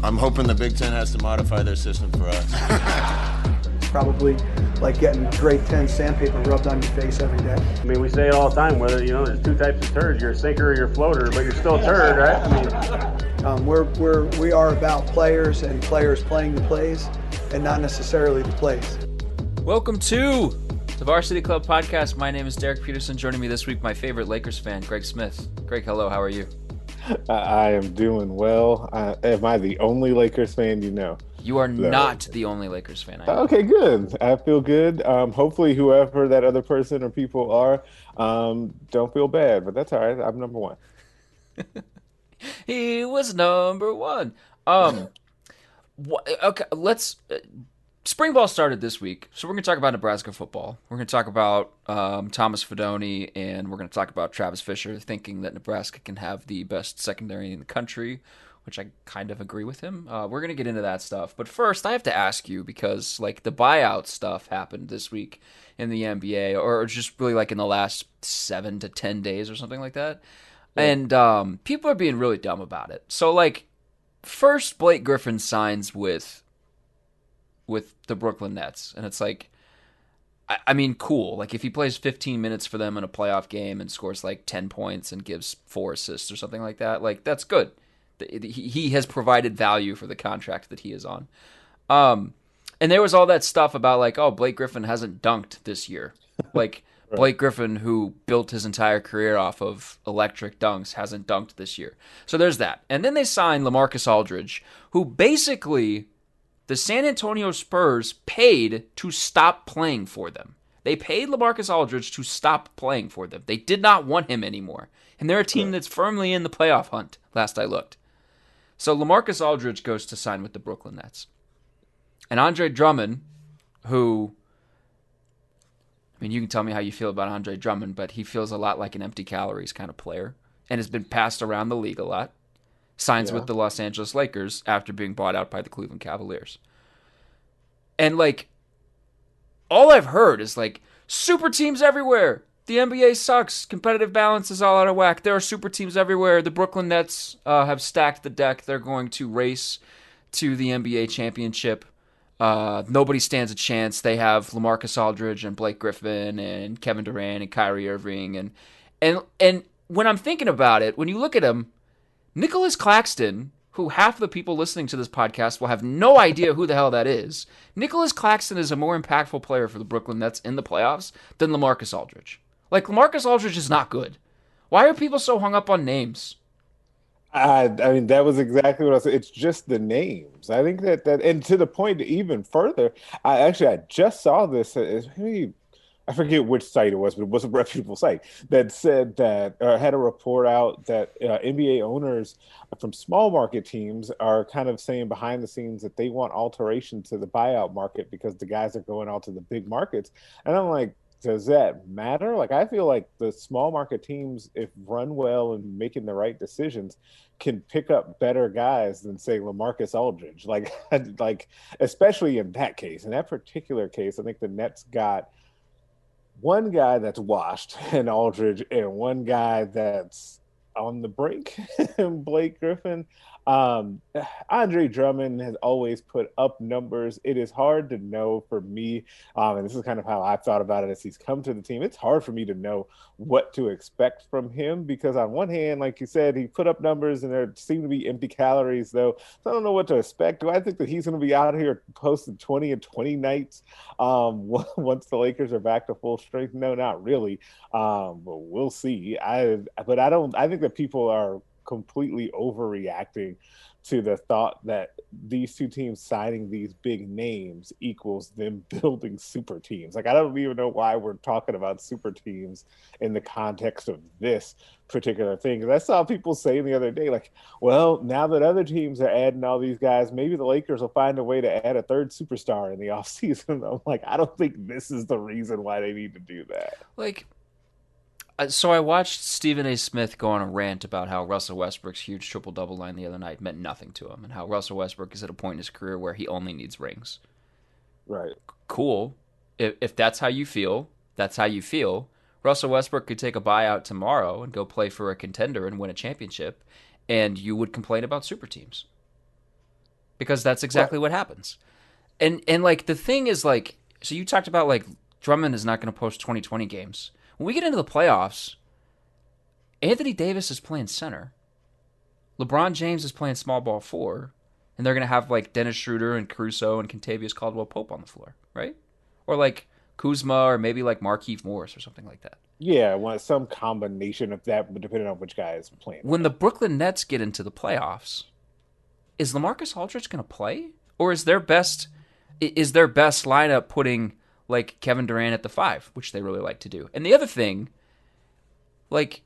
I'm hoping the Big Ten has to modify their system for us. Probably like getting grade 10 sandpaper rubbed on your face every day. I mean, we say it all the time, whether, there's two types of turds. You're a sinker or you're a floater, but you're still a turd, right? I mean, we are about players and players playing the plays and not necessarily the plays. Welcome to the Varsity Club podcast. My name is Derek Peterson. Joining me this week, my favorite Lakers fan, Greg Smith. Greg, hello. How are you? I am doing well. Am I the only Lakers fan you know? You are not the only Lakers fan I know. Okay, good. I feel good. Hopefully whoever that other person or people are don't feel bad, but that's all right. I'm number one. He was number one. Okay, let's... Spring ball started this week, so we're going to talk about Nebraska football. We're going to talk about Thomas Fidone, and we're going to talk about Travis Fisher thinking that Nebraska can have the best secondary in the country, which I kind of agree with him. We're going to get into that stuff. But first, I have to ask you, because like the buyout stuff happened this week in the NBA, or just really like in the last 7 to 10 days or something like that. Yeah. And people are being really dumb about it. So like, first Blake Griffin signs with the Brooklyn Nets, and it's like, I mean, cool. Like if he plays 15 minutes for them in a playoff game and scores like 10 points and gives 4 assists or something like that, like that's good. He has provided value for the contract that he is on. And there was all that stuff about like, oh, Blake Griffin hasn't dunked this year. Like right. Blake Griffin, who built his entire career off of electric dunks, hasn't dunked this year. So there's that. And then they signed LaMarcus Aldridge, who basically the San Antonio Spurs paid to stop playing for them. They paid LaMarcus Aldridge to stop playing for them. They did not want him anymore. And they're a team that's firmly in the playoff hunt, last I looked. So LaMarcus Aldridge goes to sign with the Brooklyn Nets. And Andre Drummond, who, I mean, you can tell me how you feel about Andre Drummond, but he feels a lot like an empty calories kind of player and has been passed around the league a lot. Signs with the Los Angeles Lakers after being bought out by the Cleveland Cavaliers. And, like, all I've heard is, like, super teams everywhere. The NBA sucks. Competitive balance is all out of whack. There are super teams everywhere. The Brooklyn Nets have stacked the deck. They're going to race to the NBA championship. Nobody stands a chance. They have LaMarcus Aldridge and Blake Griffin and Kevin Durant and Kyrie Irving. And when I'm thinking about it, when you look at them, Nicholas Claxton, who half the people listening to this podcast will have no idea who the hell that is. Nicholas Claxton is a more impactful player for the Brooklyn Nets in the playoffs than LaMarcus Aldridge. Like, LaMarcus Aldridge is not good. Why are people so hung up on names? I mean, that was exactly what I said. It's just the names. I think that and to the point even further, I just saw this. I forget which site it was, but it was a reputable site that said that had a report out that NBA owners from small market teams are kind of saying behind the scenes that they want alteration to the buyout market because the guys are going out to the big markets. And I'm like, does that matter? Like, I feel like the small market teams, if run well and making the right decisions, can pick up better guys than, say, LaMarcus Aldridge. Like, especially in that case. In that particular case, I think the Nets got one guy that's washed in Aldridge and one guy that's on the brink in Blake Griffin. Andre Drummond has always put up numbers. It is hard to know for me, and this is kind of how I've thought about it as he's come to the team. It's hard for me to know what to expect from him because on one hand, like you said, he put up numbers and there seem to be empty calories though. So I don't know what to expect. Do I think that he's going to be out here posting 20 and 20 nights once the Lakers are back to full strength? No, not really. But we'll see. I think that people are completely overreacting to the thought that these two teams signing these big names equals them building super teams. Like, I don't even know why we're talking about super teams in the context of this particular thing. Because I saw people saying the other day, like, well, now that other teams are adding all these guys, maybe the Lakers will find a way to add a third superstar in the offseason. I'm like, I don't think this is the reason why they need to do that. Like, so I watched Stephen A. Smith go on a rant about how Russell Westbrook's huge triple-double line the other night meant nothing to him and how Russell Westbrook is at a point in his career where he only needs rings. Right. Cool. If that's how you feel, that's how you feel. Russell Westbrook could take a buyout tomorrow and go play for a contender and win a championship, and you would complain about super teams. because that's exactly what happens. And like the thing is like, so you talked about like Drummond is not going to post 2020 games. When we get into the playoffs, Anthony Davis is playing center. LeBron James is playing small ball 4, and they're going to have like Dennis Schroeder and Caruso and Kentavious Caldwell-Pope on the floor, right? Or like Kuzma or maybe like Markieff Morris or something like that. Yeah, some combination of that, depending on which guy is playing. When the Brooklyn Nets get into the playoffs, is LaMarcus Aldridge going to play? Or is their best lineup putting like Kevin Durant at the 5, which they really like to do? And the other thing, like,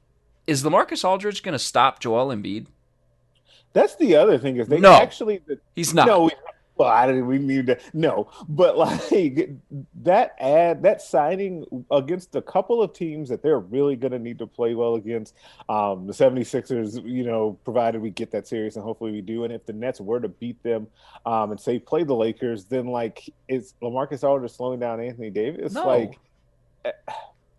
is LaMarcus Aldridge going to stop Joel Embiid? That's the other thing is he's not. No, we need to no, but like that signing against a couple of teams that they're really going to need to play well against, the 76ers, provided we get that series, and hopefully we do. And if the Nets were to beat them, and say play the Lakers, then like is LaMarcus Aldridge slowing down Anthony Davis? No. Like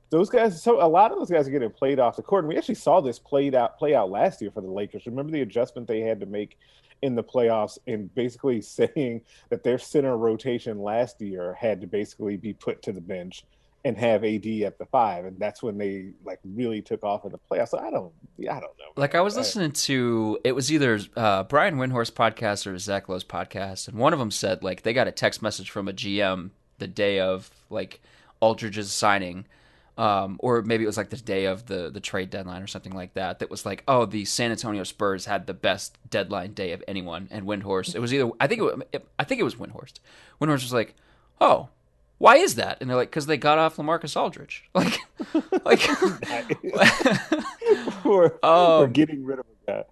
those guys, so a lot of those guys are getting played off the court, and we actually saw this play out last year for the Lakers. Remember the adjustment they had to make in the playoffs, and basically saying that their center rotation last year had to basically be put to the bench and have AD at the 5, and that's when they like really took off in the playoffs. So I don't know. Like I was listening to, it was either Brian Windhorst podcast or Zach Lowe's podcast, and one of them said like they got a text message from a GM the day of like Aldridge's signing. Or maybe it was like the day of the trade deadline or something like that. That was like, oh, the San Antonio Spurs had the best deadline day of anyone. And Windhorst, it was either I think it was Windhorst. Windhorst was like, oh, why is that? And they're like, because they got off LaMarcus Aldridge. Like we're getting rid of that.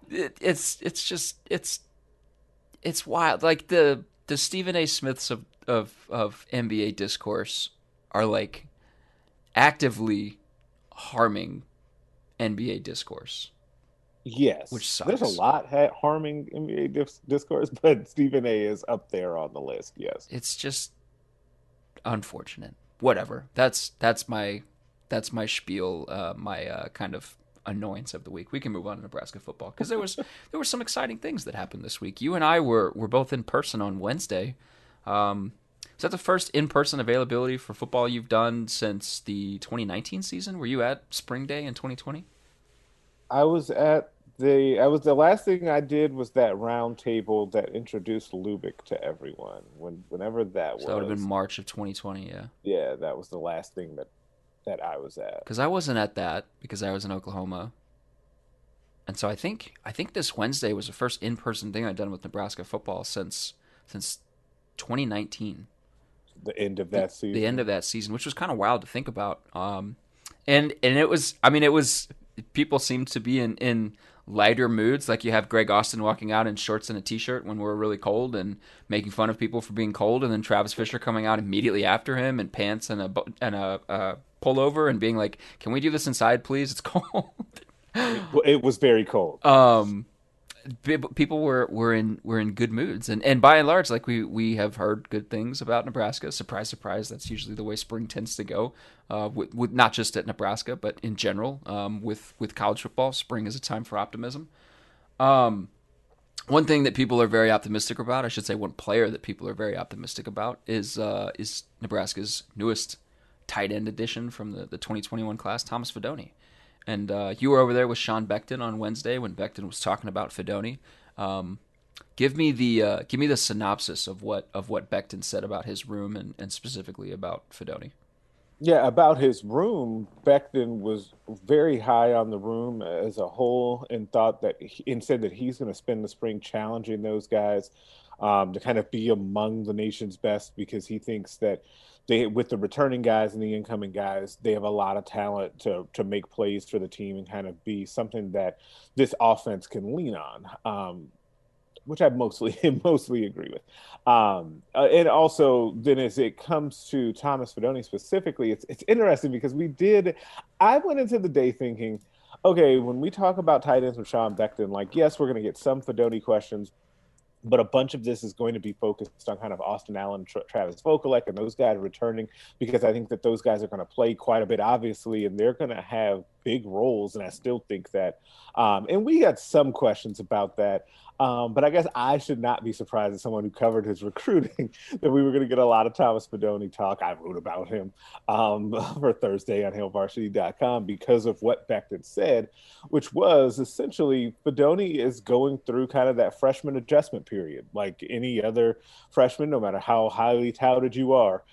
It's wild. Like the Stephen A. Smiths of NBA discourse are like actively harming NBA discourse. Yes, which sucks. There's a lot harming NBA discourse, but Stephen A. is up there on the list. Yes, it's just unfortunate. Whatever. That's my spiel. My kind of annoyance of the week. We can move on to Nebraska football because there were some exciting things that happened this week. You and I were both in person on Wednesday. Is that the first in-person availability for football you've done since the 2019 season? Were you at Spring Day in 2020? The last thing I did was that round table that introduced Lubick to everyone. Whenever that was. That would have been March of 2020, yeah. Yeah, that was the last thing that I was at. Because I wasn't at that because I was in Oklahoma. And so I think this Wednesday was the first in-person thing I've done with Nebraska football since 2019. The end of that season. The end of that season, which was kind of wild to think about. And it was people seemed to be in lighter moods. Like you have Greg Austin walking out in shorts and a t-shirt when we're really cold and making fun of people for being cold, and then Travis Fisher coming out immediately after him in pants and a pullover and being like, "Can we do this inside, please? It's cold." It was very cold. People were in good moods, and by and large, like we have heard good things about Nebraska. Surprise, surprise. That's usually the way spring tends to go. With not just at Nebraska, but in general. With college football, spring is a time for optimism. One thing that people are very optimistic about, I should say, one player that people are very optimistic about is Nebraska's newest tight end addition from the 2021 class, Thomas Fidone. And you were over there with Sean Beckton on Wednesday when Beckton was talking about Fidone. Give me the synopsis of what Beckton said about his room and specifically about Fidone. Yeah, about his room, Beckton was very high on the room as a whole and said that he's going to spend the spring challenging those guys to kind of be among the nation's best, because he thinks that with the returning guys and the incoming guys, they have a lot of talent to make plays for the team and kind of be something that this offense can lean on, which I mostly agree with. And also, then as it comes to Thomas Fidone specifically, it's interesting because I went into the day thinking, okay, when we talk about tight ends with Sean Beckton, like, yes, we're going to get some Fidone questions, but a bunch of this is going to be focused on kind of Austin Allen, Travis Vokalek, and those guys returning, because I think that those guys are going to play quite a bit, obviously, and they're going to have big roles, and I still think that. And we got some questions about that. But I guess I should not be surprised as someone who covered his recruiting that we were going to get a lot of Thomas Fidone talk. I wrote about him for Thursday on HailVarsity.com because of what Becton said, which was essentially Fidone is going through kind of that freshman adjustment period, like any other freshman, no matter how highly touted you are.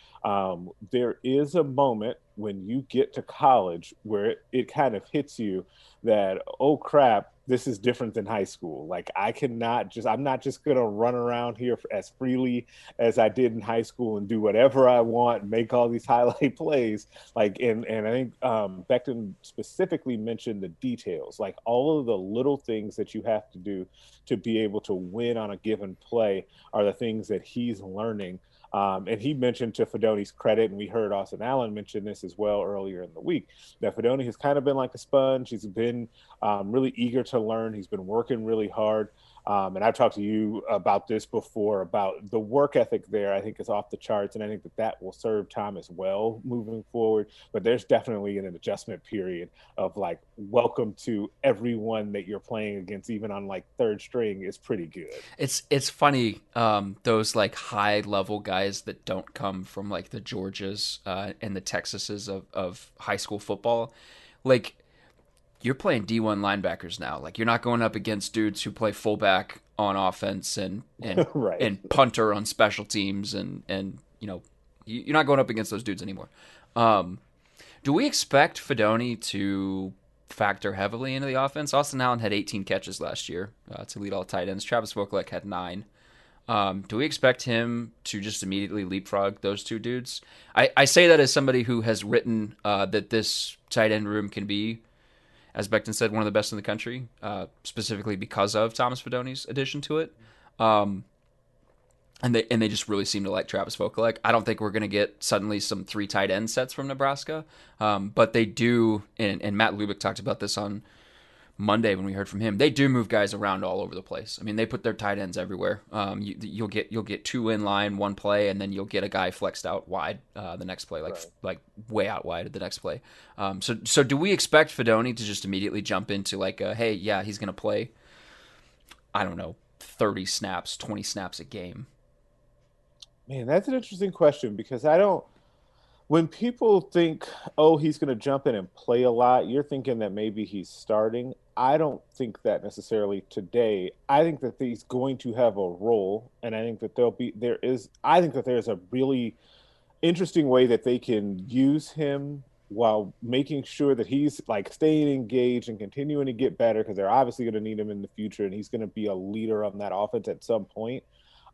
There is a moment when you get to college where it kind of hits you that, oh crap, this is different than high school. Like I'm not just going to run around here as freely as I did in high school and do whatever I want, make all these highlight plays. Like, and I think Becton specifically mentioned the details, like all of the little things that you have to do to be able to win on a given play are the things that he's learning. And he mentioned, to Fidone's credit, and we heard Austin Allen mention this as well earlier in the week, that Fidone has kind of been like a sponge. He's been really eager to learn. He's been working really hard. And I've talked to you about this before, about the work ethic there. I think is off the charts, and I think that will serve Tom as well moving forward. But there's definitely an adjustment period of like, welcome to everyone that you're playing against, even on like third string, is pretty good. It's funny, those like high level guys that don't come from like the Georgias and the Texases of high school football, like, you're playing D1 linebackers now. Like, you're not going up against dudes who play fullback on offense and right. and punter on special teams, and you know, you're not going up against those dudes anymore. Do we expect Fidone to factor heavily into the offense? Austin Allen had 18 catches last year to lead all tight ends. Travis Vokolek had 9. Do we expect him to just immediately leapfrog those two dudes? I say that as somebody who has written that this tight end room can be, as Becton said, one of the best in the country, specifically because of Thomas Fidone's addition to it. And they just really seem to like Travis Vokolek. I don't think we're going to get suddenly some 3 tight end sets from Nebraska, but they do, and Matt Lubick talked about this on Monday when we heard from him. They do move guys around all over the place. I mean, they put their tight ends everywhere. You'll get 2 in line one play, and then you'll get a guy flexed out wide the next play, like way out wide the next play. So do we expect Fidone to just immediately jump into like, hey, yeah, he's going to play, I don't know, 30 snaps, 20 snaps a game? Man, that's an interesting question, because when people think, oh, he's going to jump in and play a lot, you're thinking that maybe he's starting. I don't think that necessarily today. I think that he's going to have a role, and I think that there's a really interesting way that they can use him while making sure that he's like staying engaged and continuing to get better, because they're obviously going to need him in the future, and he's going to be a leader on that offense at some point.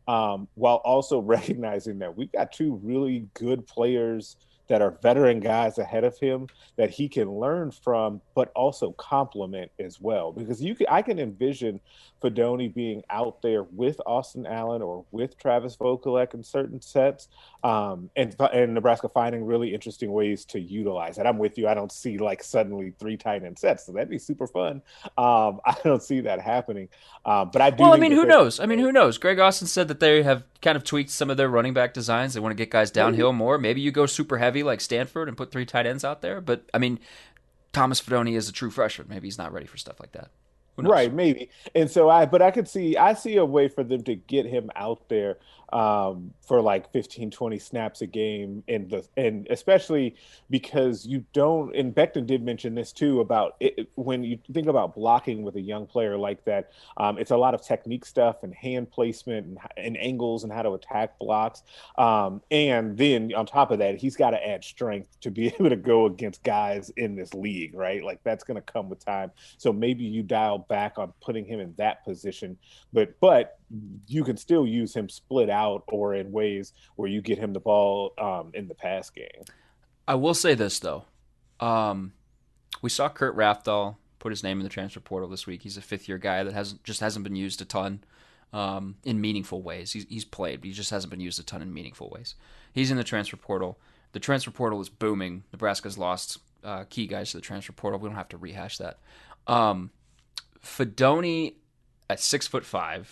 While also recognizing that we've got 2 really good players that are veteran guys ahead of him that he can learn from, but also complement as well. Because I can envision Fidone being out there with Austin Allen or with Travis Vokolek in certain sets, and Nebraska finding really interesting ways to utilize it. I'm with you. I don't see like suddenly 3 tight end sets, so that'd be super fun. I don't see that happening. But I do. Well, I mean, who knows? Who knows? Greg Austin said that they have kind of tweaked some of their running back designs. They want to get guys downhill more. Maybe you go super heavy like Stanford and put 3 tight ends out there. But I mean, Thomas Fidone is a true freshman. Maybe he's not ready for stuff like that. Right, maybe. And so I see a way for them to get him out there for like 15, 20 snaps a game, and especially because you don't, and Becton did mention this too, about it, when you think about blocking with a young player like that, it's a lot of technique stuff and hand placement and angles and how to attack blocks. And then on top of that, he's got to add strength to be able to go against guys in this league, right? Like, that's going to come with time. So maybe you dial back on putting him in that position, but you can still use him split out or in ways where you get him the ball in the pass game. I will say this though, we saw Kurt Rafdahl put his name in the transfer portal this week. He's a 5th-year guy that hasn't been used a ton in meaningful ways. He's played, but he just hasn't been used a ton in meaningful ways. He's in the transfer portal. The transfer portal is booming. Nebraska's lost key guys to the transfer portal. We don't have to rehash that. Fidone at 6'5"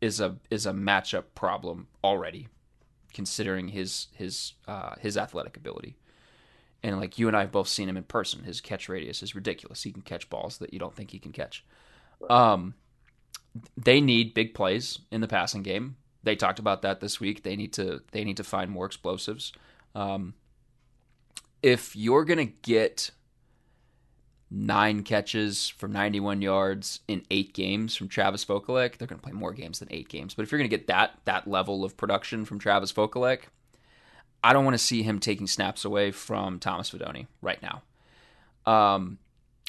is a matchup problem already, considering his athletic ability. And like you and I have both seen him in person. His catch radius is ridiculous. He can catch balls that you don't think he can catch. They need big plays in the passing game. They talked about that this week. They need to find more explosives. If you're gonna get 9 catches for 91 yards in 8 games from Travis Vokolek, they're gonna play more games than 8 games. But if you're gonna get that level of production from Travis Vokolek, I don't want to see him taking snaps away from Thomas Fidone right now.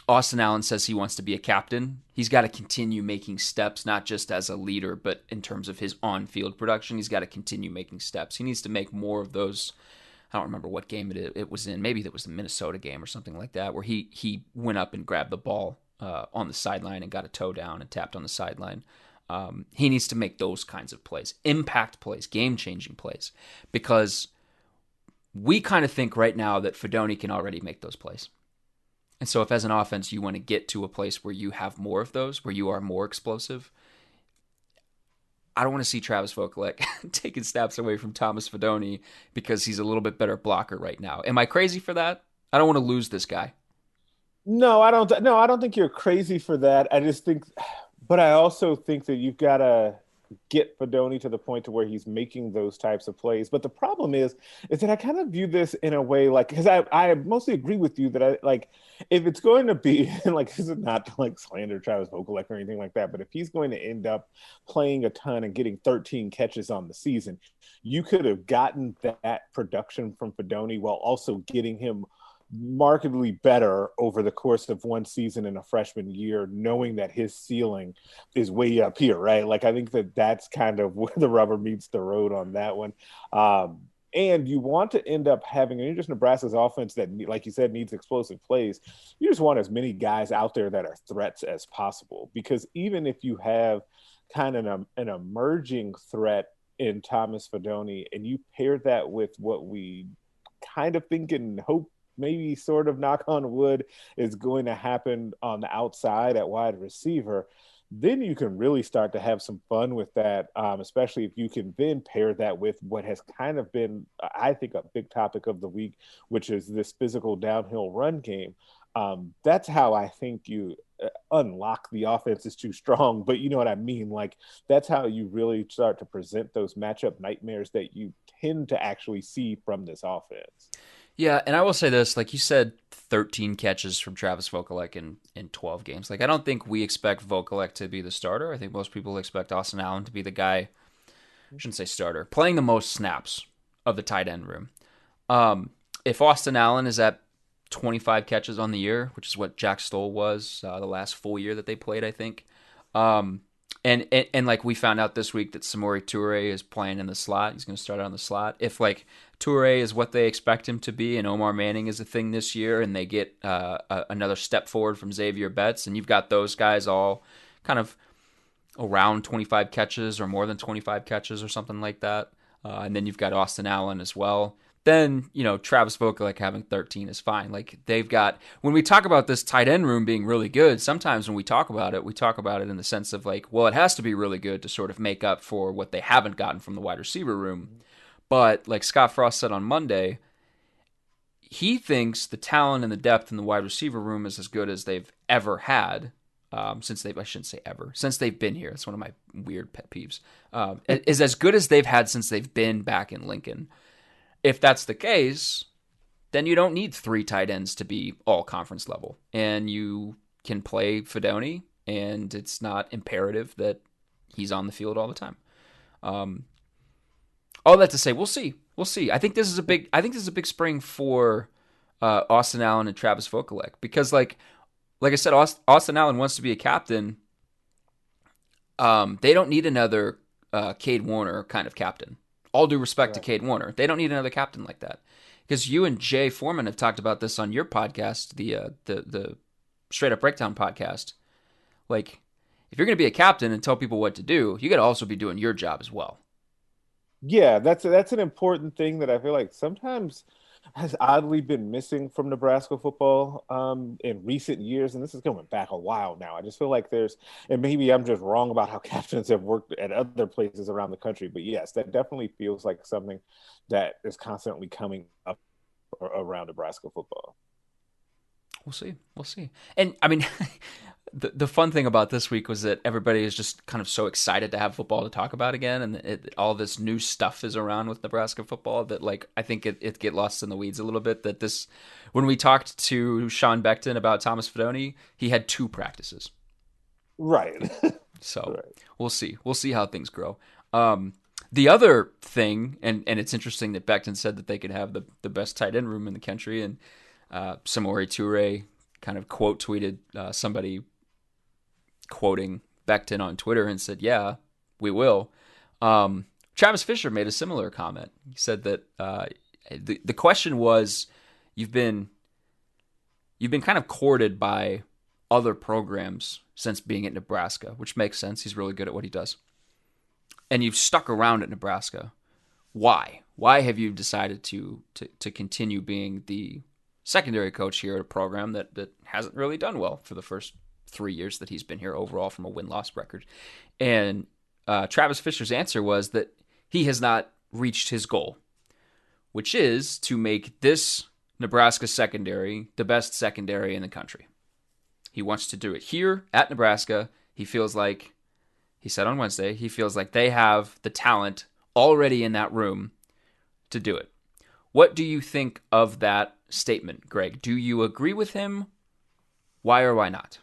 Austin Allen says he wants to be a captain. He's got to continue making steps, not just as a leader, but in terms of his on-field production. He's got to continue making steps. He needs to make more of those. I don't remember what game it was in. Maybe that was the Minnesota game or something like that, where he went up and grabbed the ball on the sideline and got a toe down and tapped on the sideline. He needs to make those kinds of plays, impact plays, game-changing plays, because we kind of think right now that Fidone can already make those plays. And so if as an offense you want to get to a place where you have more of those, where you are more explosive, I don't want to see Travis Vokolek taking snaps away from Thomas Fidone because he's a little bit better blocker right now. Am I crazy for that? I don't want to lose this guy. No, I don't. No, I don't think you're crazy for that. I just think, but I also think that you've got to get Fidone to the point to where he's making those types of plays. But the problem is that I kind of view this in a way like, because I mostly agree with you that I like, if it's going to be like, this is not to like slander Travis Vokolek or anything like that, but if he's going to end up playing a ton and getting 13 catches on the season, you could have gotten that production from Fidone while also getting him markedly better over the course of one season in a freshman year, knowing that his ceiling is way up here, right? Like, I think that that's kind of where the rubber meets the road on that one. And you want to end up having, and just Nebraska's offense that, like you said, needs explosive plays. You just want as many guys out there that are threats as possible, because even if you have kind of an emerging threat in Thomas Fidone, and you pair that with what we kind of think and hope, maybe sort of knock on wood, is going to happen on the outside at wide receiver, then you can really start to have some fun with that, especially if you can then pair that with what has kind of been, I think, a big topic of the week, which is this physical downhill run game. That's how I think you unlock the offense is too strong, but you know what I mean? Like, that's how you really start to present those matchup nightmares that you tend to actually see from this offense. Yeah, and I will say this, like you said, 13 catches from Travis Vokolek in 12 games. Like, I don't think we expect Vokolek to be the starter. I think most people expect Austin Allen to be the guy, I shouldn't say starter, playing the most snaps of the tight end room. If Austin Allen is at 25 catches on the year, which is what Jack Stoll was the last full year that they played, I think. And like we found out this week that Samori Toure is playing in the slot. He's going to start on the slot. If like Toure is what they expect him to be, and Omar Manning is a thing this year, and they get another step forward from Xavier Betts, and you've got those guys all kind of around 25 catches or more than 25 catches or something like that, and then you've got Austin Allen as well, then, you know, Travis Vokolek having 13 is fine. Like, they've got, when we talk about this tight end room being really good, sometimes when we talk about it in the sense of like, well, it has to be really good to sort of make up for what they haven't gotten from the wide receiver room. But like Scott Frost said on Monday, he thinks the talent and the depth in the wide receiver room is as good as they've ever had. Since they've been here. It's one of my weird pet peeves. Is as good as they've had since they've been back in Lincoln. If that's the case, then you don't need 3 tight ends to be all conference level. And you can play Fidone, and it's not imperative that he's on the field all the time. All that to say, we'll see. I think this is a big spring for Austin Allen and Travis Vokolek, because like I said, Austin Allen wants to be a captain. They don't need another Cade Warner kind of captain. All due respect to Cade Warner. They don't need another captain like that. Because you and Jay Foreman have talked about this on your podcast, the Straight Up Breakdown podcast. Like, if you're going to be a captain and tell people what to do, you got to also be doing your job as well. Yeah, that's an important thing that I feel like sometimes has oddly been missing from Nebraska football in recent years, and this is going back a while now. I just feel like and maybe I'm just wrong about how captains have worked at other places around the country, but yes, that definitely feels like something that is constantly coming up around Nebraska football. We'll see. We'll see. And I mean, the fun thing about this week was that everybody is just kind of so excited to have football to talk about again, and all this new stuff is around with Nebraska football that, like, I think it get lost in the weeds a little bit. That this, when we talked to Sean Beckton about Thomas Fidone, he had 2 practices. Right. So Right. We'll see. We'll see how things grow. The other thing, and it's interesting that Beckton said that they could have the best tight end room in the country, and Samori Toure kind of quote tweeted somebody quoting Beckton on Twitter and said, "Yeah, we will." Travis Fisher made a similar comment. He said that the question was, you've been kind of courted by other programs since being at Nebraska, which makes sense. He's really good at what he does. And you've stuck around at Nebraska. Why? Why have you decided to continue being the secondary coach here at a program that hasn't really done well for the first 3 years that he's been here overall from a win-loss record? And Travis Fisher's answer was that he has not reached his goal, which is to make this Nebraska secondary the best secondary in the country. He wants to do it here at Nebraska. He feels like, he said on Wednesday, he feels like they have the talent already in that room to do it. What do you think of that statement, Greg? Do you agree with him? Why or why not?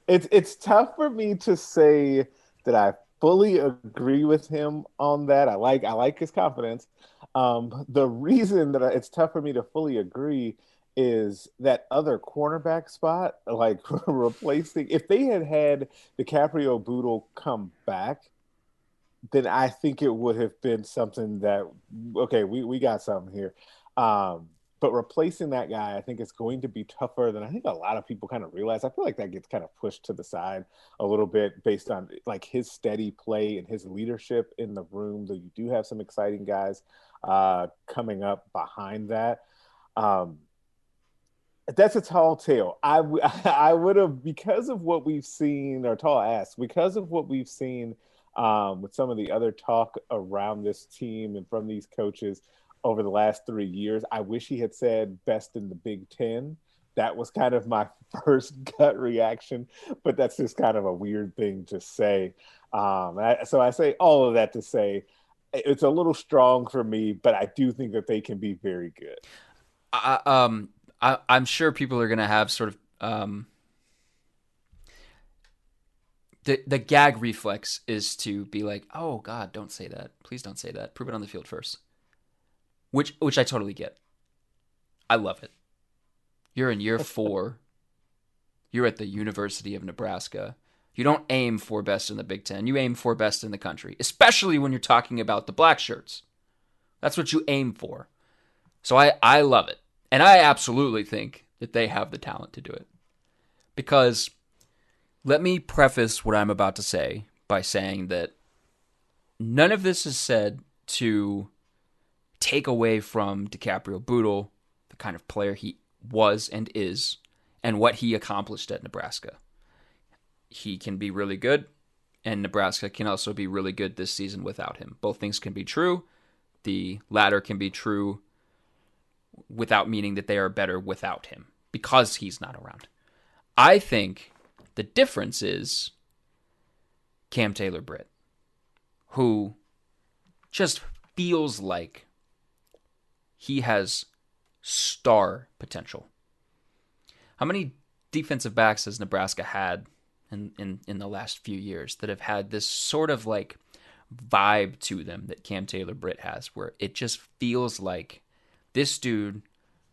It's tough for me to say that I fully agree with him on that. I like his confidence. The reason that it's tough for me to fully agree is that other cornerback spot, like replacing. If they had DiCaprio Boodle come back, then I think it would have been something that, okay, we got something here. But replacing that guy, I think it's going to be tougher than I think a lot of people kind of realize. I feel like that gets kind of pushed to the side a little bit based on like his steady play and his leadership in the room. Though you do have some exciting guys coming up behind that. That's a tall tale. I would have, because of what we've seen, or tall ask, because of what we've seen with some of the other talk around this team and from these coaches over the last 3 years. I wish he had said best in the Big Ten. That was kind of my first gut reaction, but that's just kind of a weird thing to say. So I say all of that to say it's a little strong for me, but I do think that they can be very good. I'm sure people are going to have sort of the gag reflex is to be like, "Oh God, don't say that. Please don't say that. Prove it on the field first." Which I totally get. I love it. You're in year 4. You're at the University of Nebraska. You don't aim for best in the Big Ten. You aim for best in the country, especially when you're talking about the black shirts. That's what you aim for. So I love it. And I absolutely think that they have the talent to do it. Because let me preface what I'm about to say by saying that none of this is said to take away from DiCaprio Boodle, the kind of player he was and is, and what he accomplished at Nebraska. He can be really good, and Nebraska can also be really good this season without him. Both things can be true. The latter can be true without meaning that they are better without him, because he's not around. I think the difference is Cam Taylor-Britt, who just feels like he has star potential. How many defensive backs has Nebraska had in the last few years that have had this sort of like vibe to them that Cam Taylor-Britt has, where it just feels like this dude,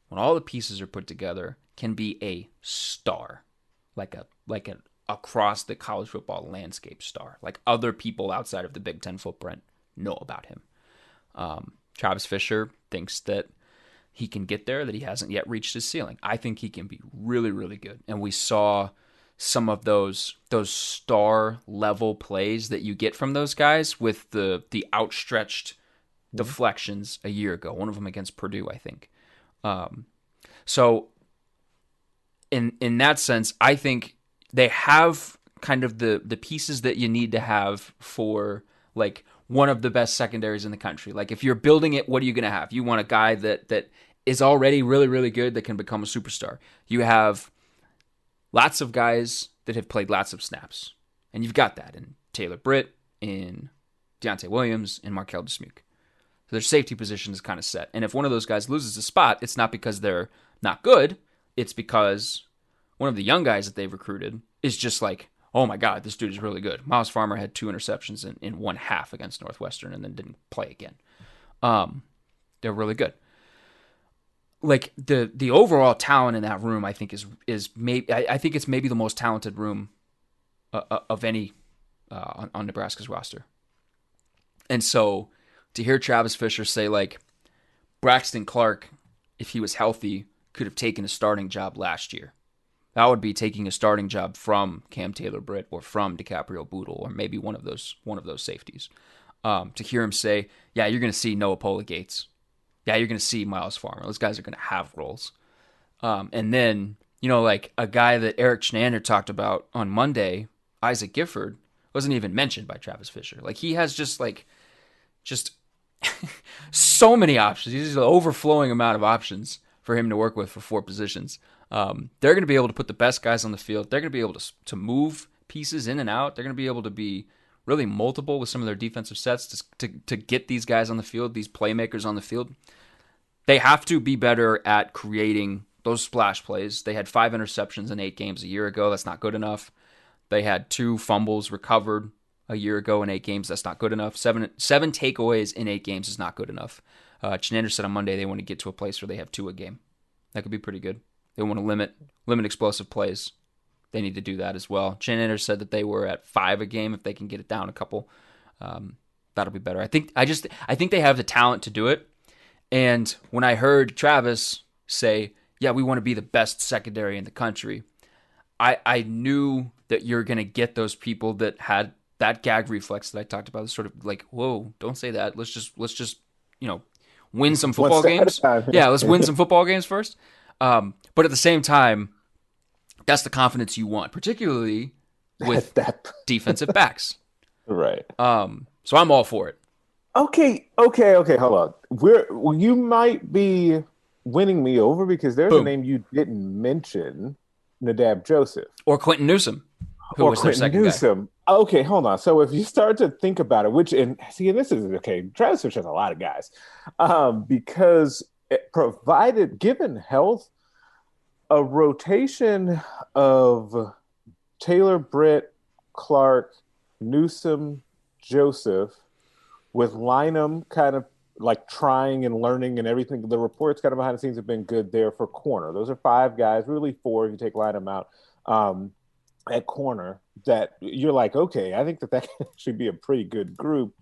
when all the pieces are put together, can be a star, like an across the college football landscape star, like other people outside of the Big Ten footprint know about him. Travis Fisher thinks that he can get there, that he hasn't yet reached his ceiling. I think he can be really, really good. And we saw some of those star level plays that you get from those guys with the outstretched deflections a year ago. One of them against Purdue, I think. So in that sense, I think they have kind of the pieces that you need to have for like one of the best secondaries in the country. Like, if you're building it, what are you going to have? You want a guy that is already really, really good that can become a superstar. You have lots of guys that have played lots of snaps. And you've got that in Taylor Britt, in Deontay Williams, and Markel DeSmuke. So their safety position is kind of set. And if one of those guys loses a spot, it's not because they're not good. It's because one of the young guys that they've recruited is just like, oh my God, this dude is really good. Miles Farmer had 2 interceptions in one half against Northwestern and then didn't play again. They're really good. Like the overall talent in that room, I think is maybe I think it's maybe the most talented room of any on Nebraska's roster. And so to hear Travis Fisher say, like, Braxton Clark, if he was healthy, could have taken a starting job last year. That would be taking a starting job from Cam Taylor-Britt or from DiCaprio Bootle or maybe one of those safeties. To hear him say, yeah, you're going to see Noah Pola-Gates. Yeah, you're going to see Miles Farmer. Those guys are going to have roles. And then, like a guy that Eric Chinander talked about on Monday, Isaac Gifford, wasn't even mentioned by Travis Fisher. Like, he has just so many options. He's an overflowing amount of options for him to work with for 4 positions. They're going to be able to put the best guys on the field. They're going to be able to move pieces in and out. They're going to be able to be really multiple with some of their defensive sets to get these guys on the field, these playmakers on the field. They have to be better at creating those splash plays. They had 5 interceptions in 8 games a year ago. That's not good enough. They had 2 fumbles recovered a year ago in 8 games. That's not good enough. Seven takeaways in 8 games is not good enough. Chinander said on Monday they want to get to a place where they have 2 a game. That could be pretty good. They want to limit explosive plays. They need to do that as well. Chinander said that they were at 5 a game. If they can get it down a couple, that'll be better. I think they have the talent to do it. And when I heard Travis say, yeah, we want to be the best secondary in the country, I knew that you're going to get those people that had that gag reflex that I talked about. Sort of like, whoa, don't say that. Let's just win some football games. Yeah, let's win some football games first. But at the same time, that's the confidence you want, particularly with defensive backs. Right. So I'm all for it. Okay. Hold on. You might be winning me over because there's a name you didn't mention, Nadab Joseph. Or Quentin Newsom, who was their second guy. Okay, hold on. So if you start to think about it, and this is okay, Travis Fisher has a lot of guys, because given health, a rotation of Taylor, Britt, Clark, Newsom, Joseph, with Lynham kind of like trying and learning and everything. The reports kind of behind the scenes have been good there for corner. Those are 5 guys, really 4 if you take Lynham out, at corner, that you're like, okay, I think that can actually be a pretty good group.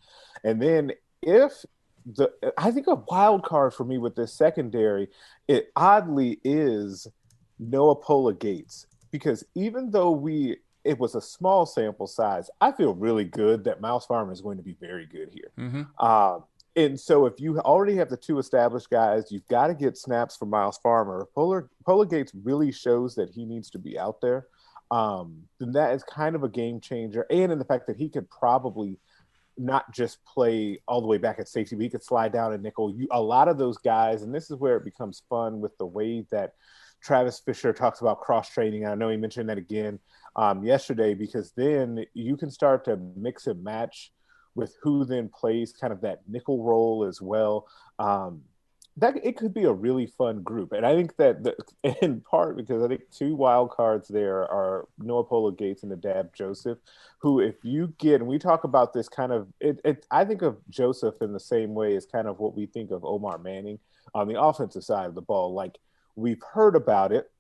And then I think a wild card for me with this secondary, it oddly is Noah Pola-Gates, because even though it was a small sample size, I feel really good that Miles Farmer is going to be very good here. Mm-hmm. And so if you already have the 2 established guys, you've got to get snaps for Miles Farmer. Pola-Gates really shows that he needs to be out there. Then that is kind of a game changer. And in the fact that he could probably not just play all the way back at safety, but he could slide down and nickel. A lot of those guys, and this is where it becomes fun with the way that Travis Fisher talks about cross-training. I know he mentioned that again yesterday, because then you can start to mix and match with who then plays kind of that nickel role as well. That it could be a really fun group. And I think that in part because I think 2 wild cards there are Noah Pola-Gates and Nadab Joseph, who if you get, and we talk about this kind of, I think of Joseph in the same way as kind of what we think of Omar Manning on the offensive side of the ball. Like, we've heard about it,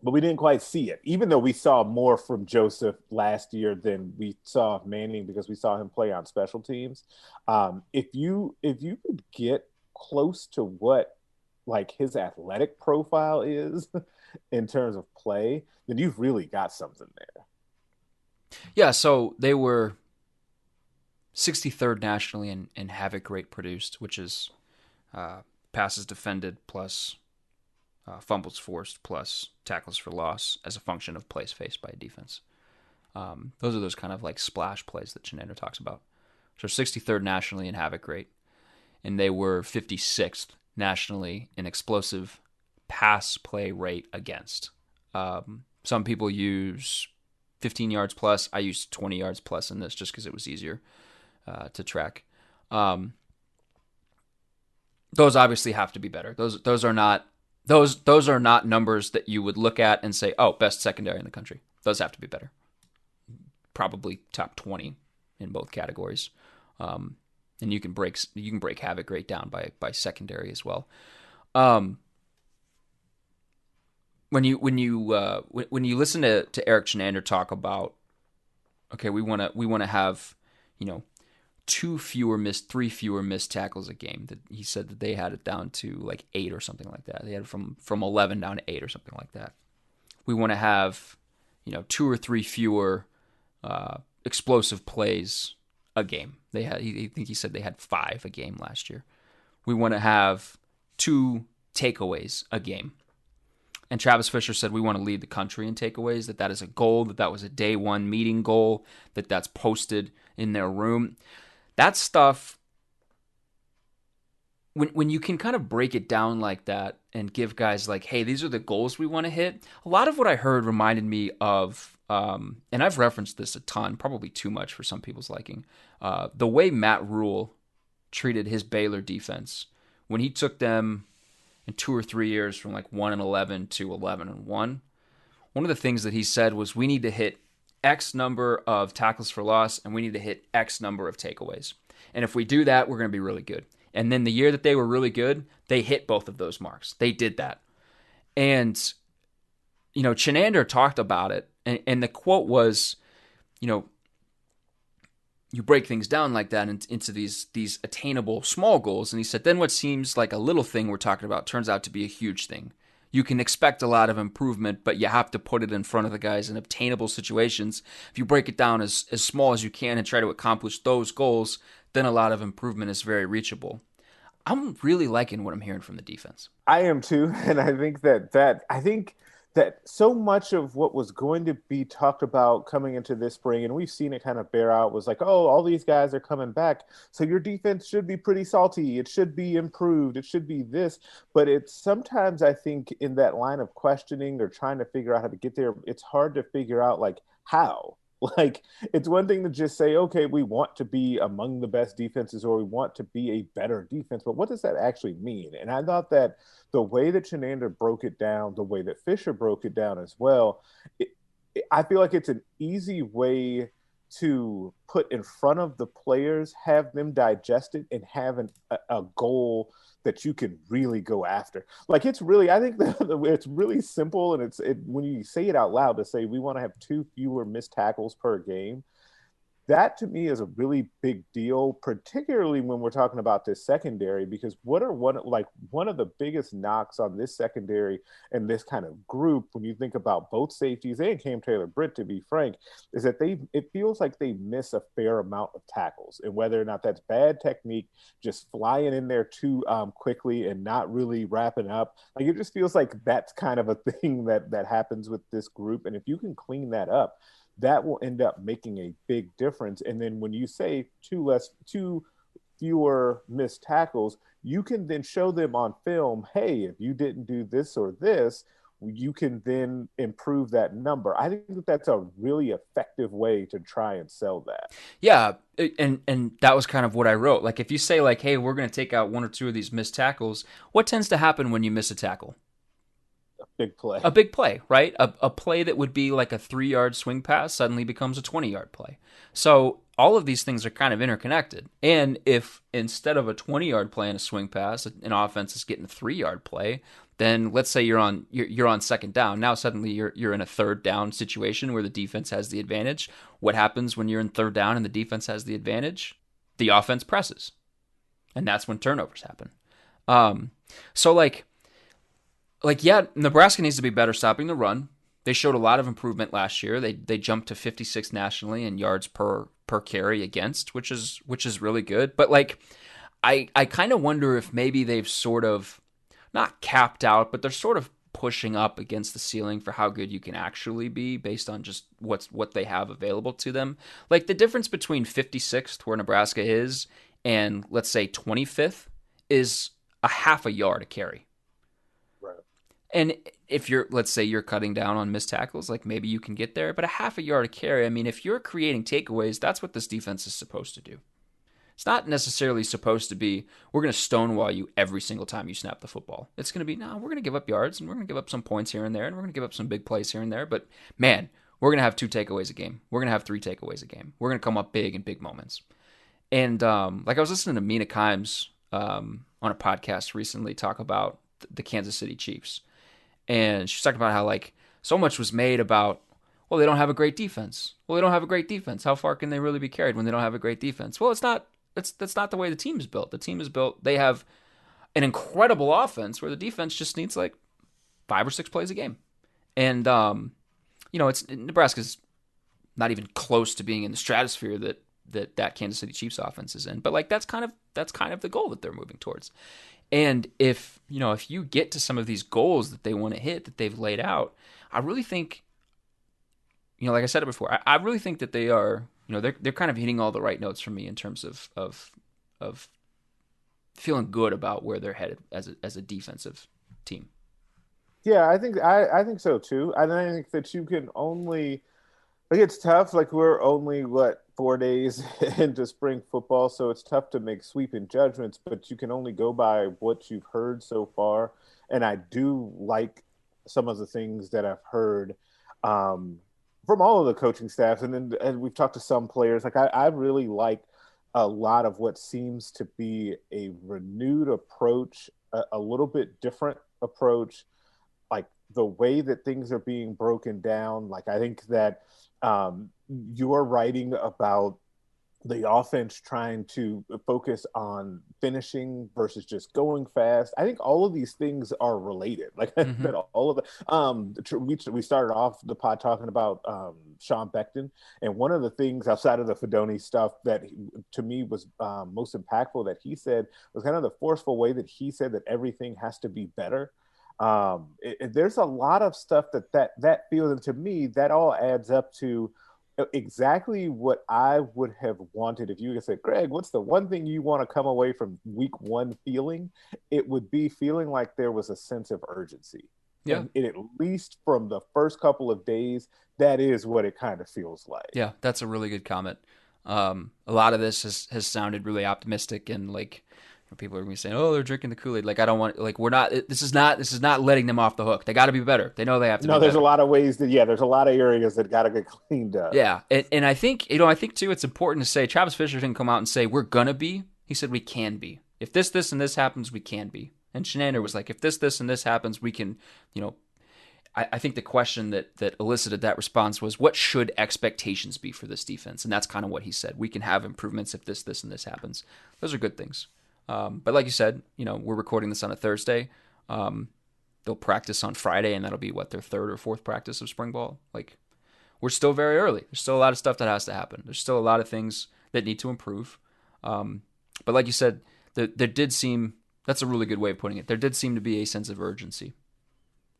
but we didn't quite see it, even though we saw more from Joseph last year than we saw of Manning because we saw him play on special teams. If you could get close to what like his athletic profile is in terms of play, then you've really got something there. Yeah, so they were 63rd nationally in havoc rate produced, which is passes defended plus fumbles forced plus tackles for loss as a function of plays faced by a defense. Those are those kind of like splash plays that Chinander talks about. So 63rd nationally in havoc rate, and they were 56th nationally in explosive pass play rate against. Some people use 15 yards plus. I used 20 yards plus in this just because it was easier to track. Those obviously have to be better. Those are not numbers that you would look at and say, oh, best secondary in the country. Those have to be better. Probably top 20 in both categories. And you can break havoc rate down by secondary as well. When you listen to Eric Chenander talk about, okay, we want to have, 3 fewer missed tackles a game. That he said that they had it down to like 8 or something like that. They had it from 11 down to 8 or something like that. We want to have 2 or 3 fewer explosive plays a game. They had, I think he said they had 5 a game last year. We want to have 2 takeaways a game. And Travis Fisher said we want to lead the country in takeaways, that is a goal, that was a day one meeting goal, that's posted in their room. That stuff, when you can kind of break it down like that and give guys like, hey, these are the goals we want to hit. A lot of what I heard reminded me of, and I've referenced this a ton, probably too much for some people's liking, the way Matt Rule treated his Baylor defense when he took them in 2 or 3 years from like 1-11 to 11-1. One of the things that he said was, we need to hit X number of tackles for loss, and we need to hit X number of takeaways. And if we do that, we're going to be really good. And then the year that they were really good, they hit both of those marks. They did that. And, Chenander talked about it, and the quote was, you break things down like that into these attainable small goals. And he said, then what seems like a little thing we're talking about turns out to be a huge thing. You can expect a lot of improvement, but you have to put it in front of the guys in obtainable situations. If you break it down as small as you can and try to accomplish those goals, then a lot of improvement is very reachable. I'm really liking what I'm hearing from the defense. I am too, and I think that so much of what was going to be talked about coming into this spring, and we've seen it kind of bear out, was like, oh, all these guys are coming back, so your defense should be pretty salty. It should be improved. It should be this. But it's sometimes, I think, in that line of questioning or trying to figure out how to get there, it's hard to figure out, like, how. Like, it's one thing to just say, okay, we want to be among the best defenses, or we want to be a better defense, but what does that actually mean? And I thought that the way that Chenander broke it down, the way that Fisher broke it down as well, I feel like it's an easy way to put in front of the players, have them digest it, and have a goal that you can really go after. Like, it's really, I think it's really simple, and when you say it out loud, to say we want to have 2 fewer missed tackles per game, that to me is a really big deal, particularly when we're talking about this secondary, because one of the biggest knocks on this secondary and this kind of group, when you think about both safeties and Cam Taylor-Britt, to be frank, is that it feels like they miss a fair amount of tackles, and whether or not that's bad technique, just flying in there too quickly and not really wrapping up. Like, it just feels like that's kind of a thing that happens with this group. And if you can clean that up, that will end up making a big difference. And then when you say 2 fewer missed tackles, you can then show them on film, hey, if you didn't do this or this, you can then improve that number. I think that's a really effective way to try and sell that. Yeah, and that was kind of what I wrote. Like, if you say, like, hey, we're going to take out 1 or 2 of these missed tackles, what tends to happen when you miss a tackle? A big play, right? A play that would be like a 3-yard swing pass suddenly becomes a 20-yard play. So all of these things are kind of interconnected. And if instead of a 20-yard play and a swing pass, an offense is getting a 3-yard play, then let's say you're on second down. Now suddenly you're in a third down situation where the defense has the advantage. What happens when you're in third down and the defense has the advantage? The offense presses, and that's when turnovers happen. Yeah, Nebraska needs to be better stopping the run. They showed a lot of improvement last year. They jumped to 56 nationally in yards per carry against, which is really good. But like, I kind of wonder if maybe they've sort of not capped out, but they're sort of pushing up against the ceiling for how good you can actually be based on just what they have available to them. Like the difference between 56th, where Nebraska is, and let's say 25th is a half a yard a carry. Right. And if let's say you're cutting down on missed tackles, like maybe you can get there, but a half a yard a carry, I mean, if you're creating takeaways, that's what this defense is supposed to do. It's not necessarily supposed to be, we're going to stonewall you every single time you snap the football. It's going to be, no, we're going to give up yards, and we're going to give up some points here and there, and we're going to give up some big plays here and there. But, man, we're going to have 2 takeaways a game. We're going to have 3 takeaways a game. We're going to come up big in big moments. And, like, I was listening to Mina Kimes on a podcast recently talk about the Kansas City Chiefs. And she's talking about how, like, so much was made about, well, they don't have a great defense. Well, they don't have a great defense. How far can they really be carried when they don't have a great defense? Well, it's not. That's not the way the team is built. The team is built. They have an incredible offense where the defense just needs like 5 or 6 plays a game, and it's Nebraska's not even close to being in the stratosphere that Kansas City Chiefs offense is in. But like that's kind of the goal that they're moving towards. And if you get to some of these goals that they want to hit that they've laid out, I really think, like I said it before, I really think that they are. They're kind of hitting all the right notes for me in terms of feeling good about where they're headed as a defensive team. Yeah, I think so too. I think that you can only, like, it's tough. Like, we're only 4 days into spring football, so it's tough to make sweeping judgments. But you can only go by what you've heard so far. And I do like some of the things that I've heard. From all of the coaching staffs, and we've talked to some players. Like I really like a lot of what seems to be a renewed approach, a little bit different approach, like the way that things are being broken down. Like I think that you're writing about the offense trying to focus on finishing versus just going fast. I think all of these things are related. Like that, all of it. We started off the pod talking about Sean Beckton, and one of the things outside of the Fidone stuff that to me was most impactful that he said was kind of the forceful way that he said that everything has to be better. There's a lot of stuff that feels, and to me, that all adds up to exactly what I would have wanted. If you had said, Greg, what's the one thing you want to come away from week 1 feeling? It would be feeling like there was a sense of urgency. Yeah. And at least from the first couple of days, that is what it kind of feels like. Yeah, that's a really good comment. A lot of this has sounded really optimistic, and like people are going to be saying, "Oh, they're drinking the Kool-Aid." Like I don't want, like we're not. This is not letting them off the hook. They got to be better. They know they have to. No, there's a lot of ways that there's a lot of areas that got to get cleaned up. Yeah, and I think too, it's important to say Travis Fisher didn't come out and say we're gonna be. He said we can be. If this, and this happens, we can be. And Shenander was like, if this, and this happens, we can. I think the question that elicited that response was, what should expectations be for this defense? And that's kind of what he said. We can have improvements if this, and this happens. Those are good things. But like you said, we're recording this on a Thursday. They'll practice on Friday, and that'll be their 3rd or 4th practice of spring ball. Like, we're still very early. There's still a lot of stuff that has to happen. There's still a lot of things that need to improve. But like you said, there did seem, that's a really good way of putting it. There did seem to be a sense of urgency.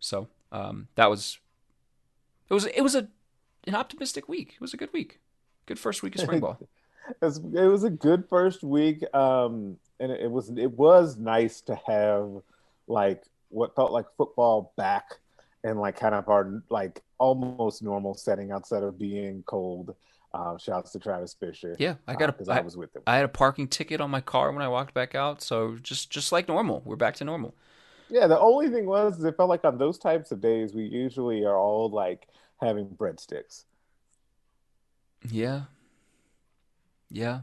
So it was an optimistic week. It was a good week. Good first week of spring ball. It was a good first week. And it was nice to have like what felt like football back and like kind of our like almost normal setting outside of being cold. Shouts to Travis Fisher. Yeah, I was with him. I had a parking ticket on my car when I walked back out, so just like normal. We're back to normal. Yeah, the only thing was it felt like on those types of days we usually are all like having breadsticks. Yeah. Yeah.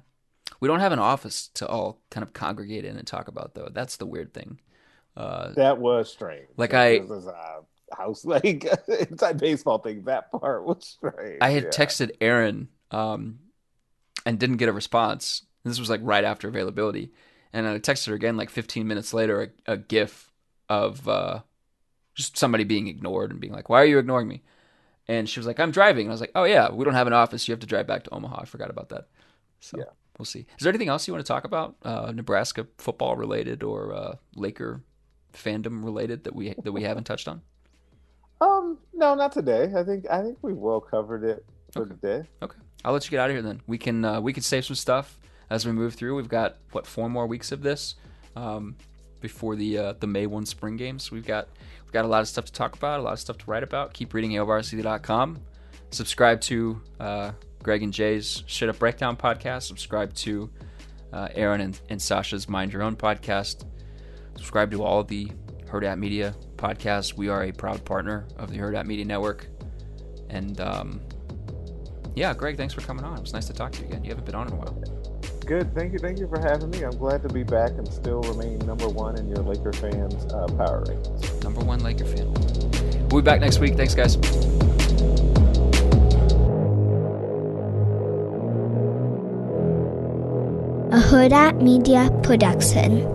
We don't have an office to all kind of congregate in and talk about, though. That's the weird thing. That was strange. Like this is a house, like inside baseball thing. That part was strange. I had texted Aaron and didn't get a response. This was like right after availability, and I texted her again like 15 minutes later, a GIF of just somebody being ignored and being like, "Why are you ignoring me?" And she was like, "I'm driving." And I was like, "Oh yeah, we don't have an office. You have to drive back to Omaha. I forgot about that." So. Yeah. We'll see. Is there anything else you want to talk about, Nebraska football related or Laker fandom related that we haven't touched on? No, not today. I think we've well covered it for the day. Okay, I'll let you get out of here then. We can save some stuff as we move through. We've got 4 more weeks of this before the May 1 spring games. We've got a lot of stuff to talk about, a lot of stuff to write about. Keep reading AOVarsity.com. Subscribe to Greg and Jay's Shit Up Breakdown podcast. Subscribe to Aaron and Sasha's Mind Your Own podcast. Subscribe to all of the Hurrdat Media podcasts. We are a proud partner of the Hurrdat Media Network. And Greg, thanks for coming on. It was nice to talk to you again. You haven't been on in a while. Good. Thank you for having me. I'm glad to be back and still remain number one in your Laker fans' power ratings. Number one Laker fan. We'll be back next week. Thanks, guys. A Hurrdat Media Production.